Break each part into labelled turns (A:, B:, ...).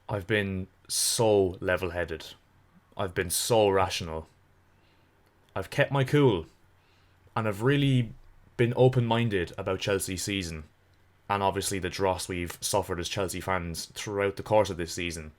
A: I've been so level-headed. I've been so rational. I've kept my cool, and I've really been open-minded about Chelsea's season, and obviously the dross we've suffered as Chelsea fans throughout the course of this season.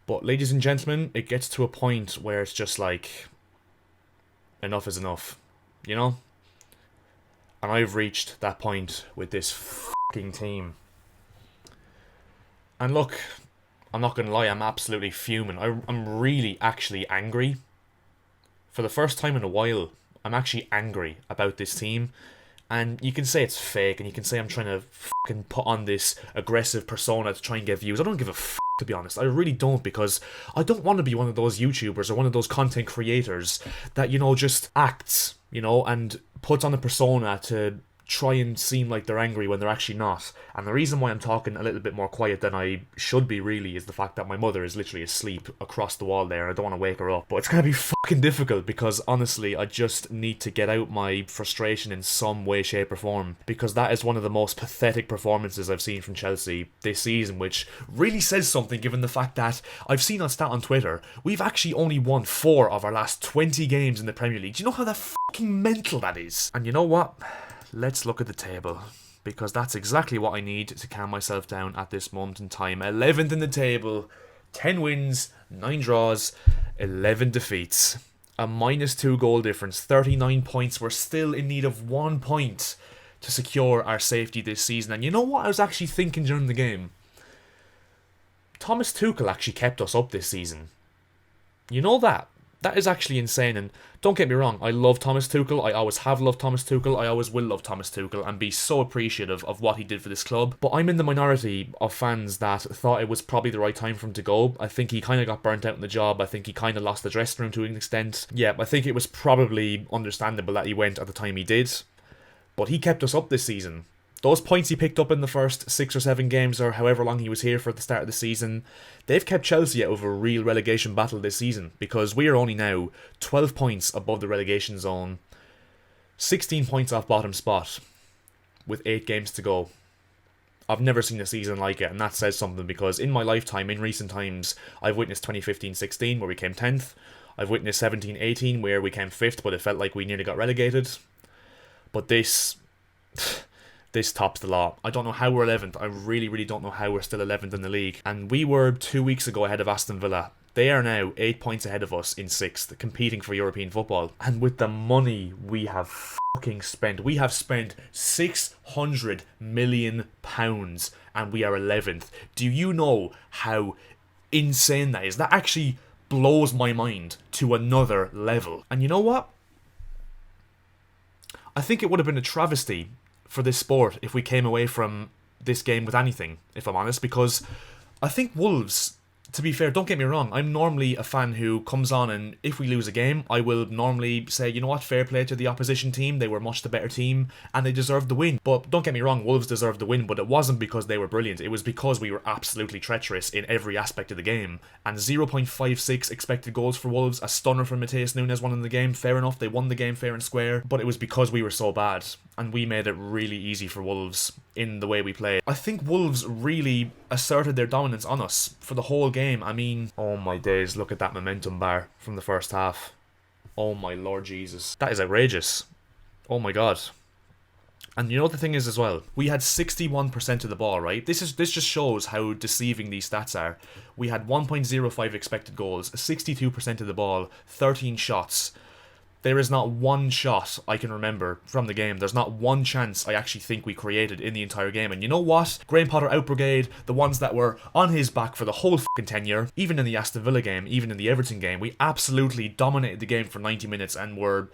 A: But ladies and gentlemen, it gets to a point where it's just like, enough is enough, you know? And I've reached that point with this fucking team. And look, I'm not gonna lie, I'm absolutely fuming. I'm really actually angry. For the first time in a while, I'm actually angry about this team. And you can say it's fake, and you can say I'm trying to fucking put on this aggressive persona to try and get views. I don't give a to be honest. I really don't, because I don't want to be one of those YouTubers or one of those content creators that, just acts, and puts on a persona to try and seem like they're angry when they're actually not. And the reason why I'm talking a little bit more quiet than I should be really is the fact that my mother is literally asleep across the wall there. I don't want to wake her up. But it's going to be fucking difficult, because honestly I just need to get out my frustration in some way, shape or form, because that is one of the most pathetic performances I've seen from Chelsea this season, which really says something given the fact that I've seen a stat on Twitter, we've actually only won 4 of our last 20 games in the Premier League. Do you know how that fucking mental that is? And you know what? Let's look at the table, because that's exactly what I need to calm myself down at this moment in time. 11th in the table, 10 wins, 9 draws, 11 defeats. A -2 goal difference, 39 points. We're still in need of 1 point to secure our safety this season. And you know what I was actually thinking during the game? Thomas Tuchel actually kept us up this season. You know that? That is actually insane, and don't get me wrong, I love Thomas Tuchel. I always have loved Thomas Tuchel. I always will love Thomas Tuchel and be so appreciative of what he did for this club. But I'm in the minority of fans that thought it was probably the right time for him to go. I think he kind of got burnt out in the job. I think he kind of lost the dressing room to an extent. Yeah, I think it was probably understandable that he went at the time he did. But he kept us up this season. Those points he picked up in the first 6 or 7 games, or however long he was here for at the start of the season, they've kept Chelsea out of a real relegation battle this season, because we are only now 12 points above the relegation zone, 16 points off bottom spot, with 8 games to go. I've never seen a season like it, and that says something, because in my lifetime, in recent times, I've witnessed 2015-16 where we came 10th, I've witnessed 17-18 where we came 5th but it felt like we nearly got relegated. But this tops the lot. I don't know how we're 11th. I really, really don't know how we're still 11th in the league. And we were 2 weeks ago ahead of Aston Villa. They are now 8 points ahead of us in 6th, competing for European football. And with the money we have fucking spent, we have spent £600 million and we are 11th. Do you know how insane that is? That actually blows my mind to another level. And you know what? I think it would have been a travesty for this sport if we came away from this game with anything, if I'm honest, because I think Wolves, to be fair, don't get me wrong, I'm normally a fan who comes on, and if we lose a game, I will normally say, you know what, fair play to the opposition team, they were much the better team, and they deserved the win. But don't get me wrong, Wolves deserved the win, but it wasn't because they were brilliant, it was because we were absolutely treacherous in every aspect of the game. And 0.56 expected goals for Wolves, a stunner from Mateus Nunes won in the game, fair enough, they won the game fair and square, but it was because we were so bad, and we made it really easy for Wolves in the way we played. I think Wolves really asserted their dominance on us for the whole game. I mean, oh my days, look at that momentum bar from the first half. Oh my Lord Jesus. That is outrageous. Oh my God. And you know what the thing is as well? We had 61% of the ball, right? This just shows how deceiving these stats are. We had 1.05 expected goals, 62% of the ball, 13 shots. There is not one shot I can remember from the game. There's not one chance I actually think we created in the entire game. And you know what? Graham Potter outbrigade the ones that were on his back for the whole fucking tenure. Even in the Aston Villa game, even in the Everton game, we absolutely dominated the game for 90 minutes and were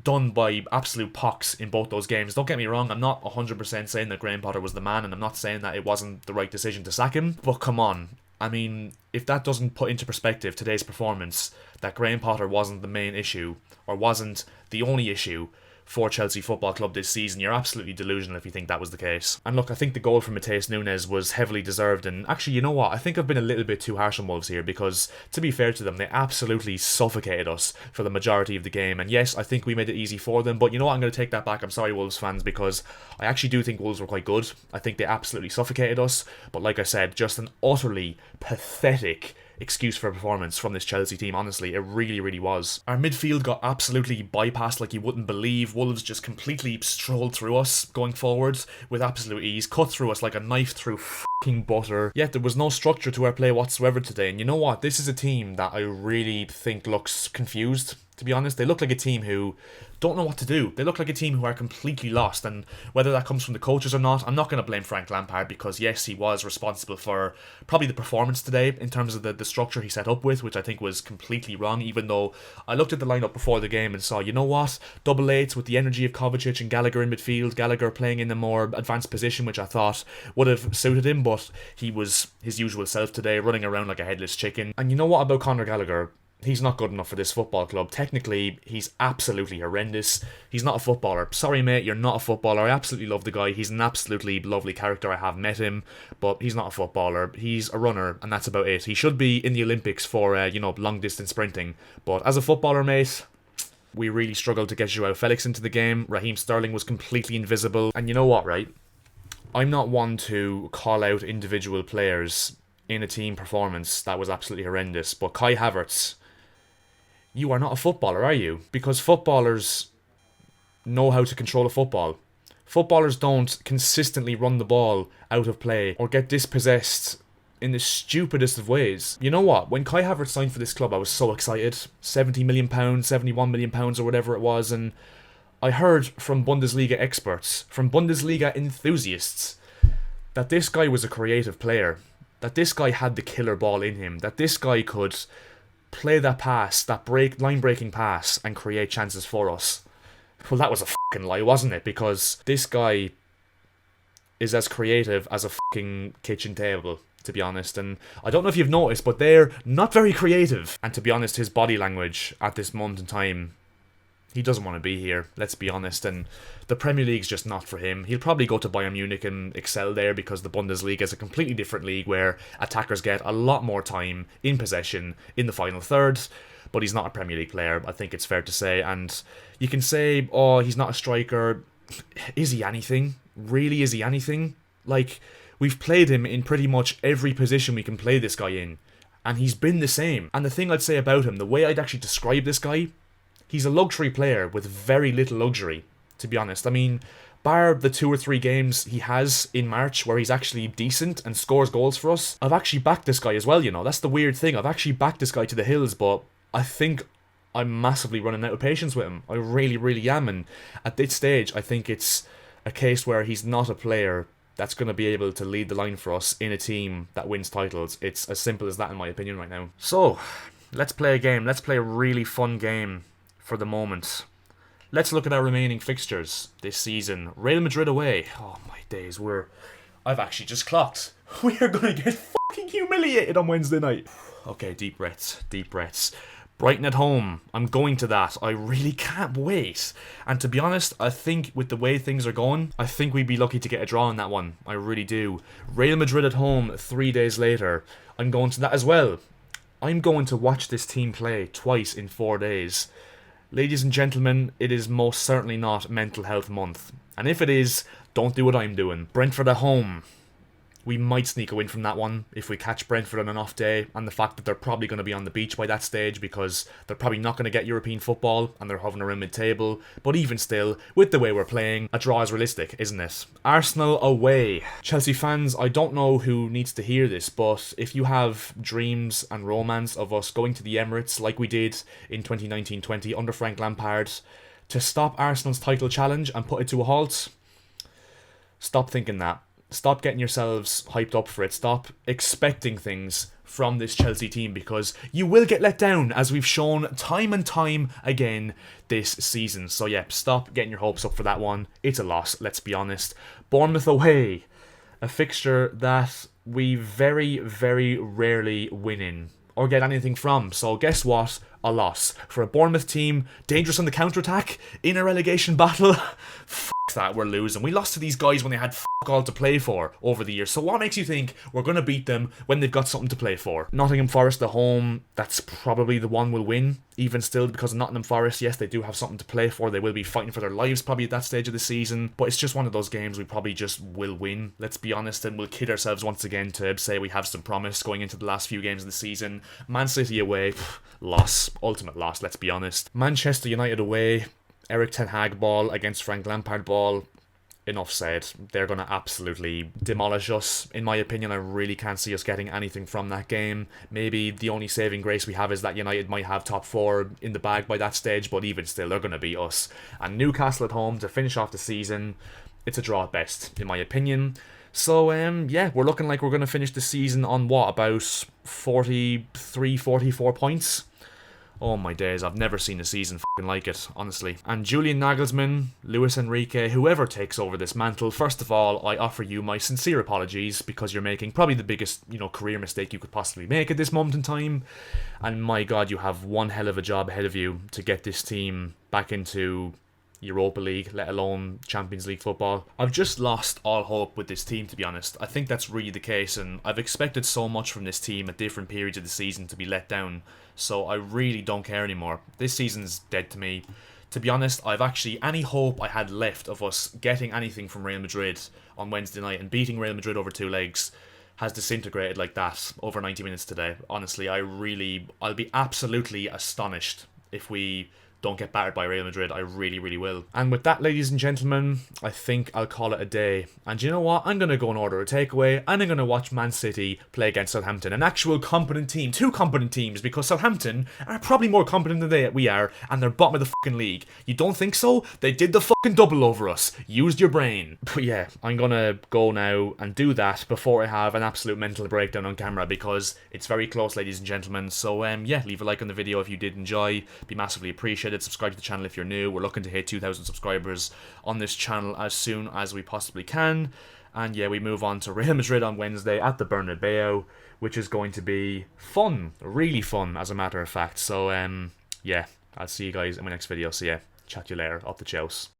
A: done by absolute pox in both those games. Don't get me wrong, I'm not 100% saying that Graham Potter was the man, and I'm not saying that it wasn't the right decision to sack him. But come on. I mean, if that doesn't put into perspective today's performance, that Graham Potter wasn't the main issue, or wasn't the only issue for Chelsea Football Club this season. You're absolutely delusional if you think that was the case. And look, I think the goal from Mateus Nunes was heavily deserved, and actually, you know what? I think I've been a little bit too harsh on Wolves here, because to be fair to them, they absolutely suffocated us for the majority of the game. And yes, I think we made it easy for them, but you know what? I'm going to take that back. I'm sorry, Wolves fans, because I actually do think Wolves were quite good. I think they absolutely suffocated us, but like I said, just an utterly pathetic excuse for performance from this Chelsea team. Honestly, it really, really was. Our midfield got absolutely bypassed like you wouldn't believe. Wolves just completely strolled through us going forward with absolute ease, cut through us like a knife through fucking butter. Yet there was no structure to our play whatsoever today. And you know what? This is a team that I really think looks confused, to be honest. They look like a team who don't know what to do. They look like a team who are completely lost, and whether that comes from the coaches or not, I'm not going to blame Frank Lampard, because yes, he was responsible for probably the performance today in terms of the structure he set up with, which I think was completely wrong, even though I looked at the lineup before the game and saw, you know what, double eights with the energy of Kovacic and Gallagher in midfield, Gallagher playing in a more advanced position, which I thought would have suited him, but he was his usual self today, running around like a headless chicken. And you know what about Conor Gallagher? He's not good enough for this football club. Technically, he's absolutely horrendous. He's not a footballer. Sorry, mate, you're not a footballer. I absolutely love the guy. He's an absolutely lovely character. I have met him, but he's not a footballer. He's a runner, and that's about it. He should be in the Olympics for, long-distance sprinting. But as a footballer, mate, we really struggled to get Joao Felix into the game. Raheem Sterling was completely invisible. And you know what, right? I'm not one to call out individual players in a team performance that was absolutely horrendous, but Kai Havertz, you are not a footballer, are you? Because footballers know how to control a football. Footballers don't consistently run the ball out of play or get dispossessed in the stupidest of ways. You know what? When Kai Havertz signed for this club, I was so excited. £70 million, £71 million or whatever it was, and I heard from Bundesliga experts, from Bundesliga enthusiasts, that this guy was a creative player, that this guy had the killer ball in him, that this guy could play that pass, that line-breaking pass, and create chances for us. Well, that was a fucking lie, wasn't it? Because this guy is as creative as a fucking kitchen table, to be honest. And I don't know if you've noticed, but they're not very creative. And to be honest, his body language at this moment in time, he doesn't want to be here, let's be honest, and the Premier League's just not for him. He'll probably go to Bayern Munich and excel there, because the Bundesliga is a completely different league where attackers get a lot more time in possession in the final third, but he's not a Premier League player, I think it's fair to say. And you can say, oh, he's not a striker. Is he anything? Really, is he anything? Like, we've played him in pretty much every position we can play this guy in, and he's been the same. And the thing I'd say about him, the way I'd actually describe this guy, he's a luxury player with very little luxury, to be honest. I mean, bar the 2 or 3 games he has in March where he's actually decent and scores goals for us, I've actually backed this guy as well, you know. That's the weird thing. I've actually backed this guy to the hills, but I think I'm massively running out of patience with him. I really, really am. And at this stage, I think it's a case where he's not a player that's going to be able to lead the line for us in a team that wins titles. It's as simple as that, in my opinion, right now. So, let's play a game. Let's play a really fun game for the moment. Let's look at our remaining fixtures this season. Real Madrid away. Oh my days, I've actually just clocked. We are going to get fucking humiliated on Wednesday night. Okay, deep breaths, deep breaths. Brighton at home. I'm going to that. I really can't wait. And to be honest, I think with the way things are going, I think we'd be lucky to get a draw on that one. I really do. Real Madrid at home 3 days later. I'm going to that as well. I'm going to watch this team play twice in 4 days. Ladies and gentlemen, it is most certainly not Mental Health Month. And if it is, don't do what I'm doing. Brentford at home. We might sneak a win from that one if we catch Brentford on an off day, and the fact that they're probably going to be on the beach by that stage because they're probably not going to get European football and they're hovering around mid-table. But even still, with the way we're playing, a draw is realistic, isn't it? Arsenal away. Chelsea fans, I don't know who needs to hear this, but if you have dreams and romance of us going to the Emirates like we did in 2019-20 under Frank Lampard to stop Arsenal's title challenge and put it to a halt, stop thinking that. Stop getting yourselves hyped up for it. Stop expecting things from this Chelsea team, because you will get let down, as we've shown time and time again this season. So yeah, stop getting your hopes up for that one. It's a loss, let's be honest. Bournemouth away. A fixture that we very, very rarely win in. or get anything from. So guess what? A loss. For a Bournemouth team, dangerous on the counter-attack, in a relegation battle, f*** that, we're losing. We lost to these guys when they had f*** all to play for over the years. So what makes you think we're going to beat them when they've got something to play for? Nottingham Forest at home, that's probably the one we'll win. Even still, because of Nottingham Forest, yes, they do have something to play for. They will be fighting for their lives probably at that stage of the season. But it's just one of those games we probably just will win, let's be honest, and we'll kid ourselves once again to say we have some promise going into the last few games of the season. Man City away, loss. Ultimate loss, let's be honest. Manchester United away, Eric Ten Hag ball against Frank Lampard ball. Enough said. They're going to absolutely demolish us. In my opinion, I really can't see us getting anything from that game. Maybe the only saving grace we have is that United might have top 4 in the bag by that stage, but even still, they're going to beat us. And Newcastle at home to finish off the season, it's a draw at best, in my opinion. So, yeah, we're looking like we're going to finish the season on, what, about 43, 44 points? Oh my days, I've never seen a season f***ing like it, honestly. And Julian Nagelsmann, Luis Enrique, whoever takes over this mantle, first of all, I offer you my sincere apologies because you're making probably the biggest, career mistake you could possibly make at this moment in time. And my God, you have one hell of a job ahead of you to get this team back into Europa League, let alone Champions League football. I've just lost all hope with this team, to be honest. I think that's really the case, and I've expected so much from this team at different periods of the season to be let down, so I really don't care anymore. This season's dead to me. To be honest, any hope I had left of us getting anything from Real Madrid on Wednesday night and beating Real Madrid over 2 legs has disintegrated like that over 90 minutes today. Honestly, I'll be absolutely astonished if we don't get battered by Real Madrid. I really, really will. And with that, ladies and gentlemen, I think I'll call it a day. And you know what? I'm going to go and order a takeaway, and I'm going to watch Man City play against Southampton. An actual competent team. 2 competent teams, because Southampton are probably more competent than we are, and they're bottom of the fucking league. You don't think so? They did the fucking double over us. Used your brain. But yeah, I'm going to go now and do that before I have an absolute mental breakdown on camera, because it's very close, ladies and gentlemen. So yeah, leave a like on the video if you did enjoy. Be massively appreciated. Subscribe to the channel if you're new. We're looking to hit 2,000 subscribers on this channel as soon as we possibly can. And yeah, we move on to Real Madrid on Wednesday at the Bernabeu, which is going to be fun. Really fun, as a matter of fact. So yeah, I'll see you guys in my next video. So yeah, chat to you later. Up the chows.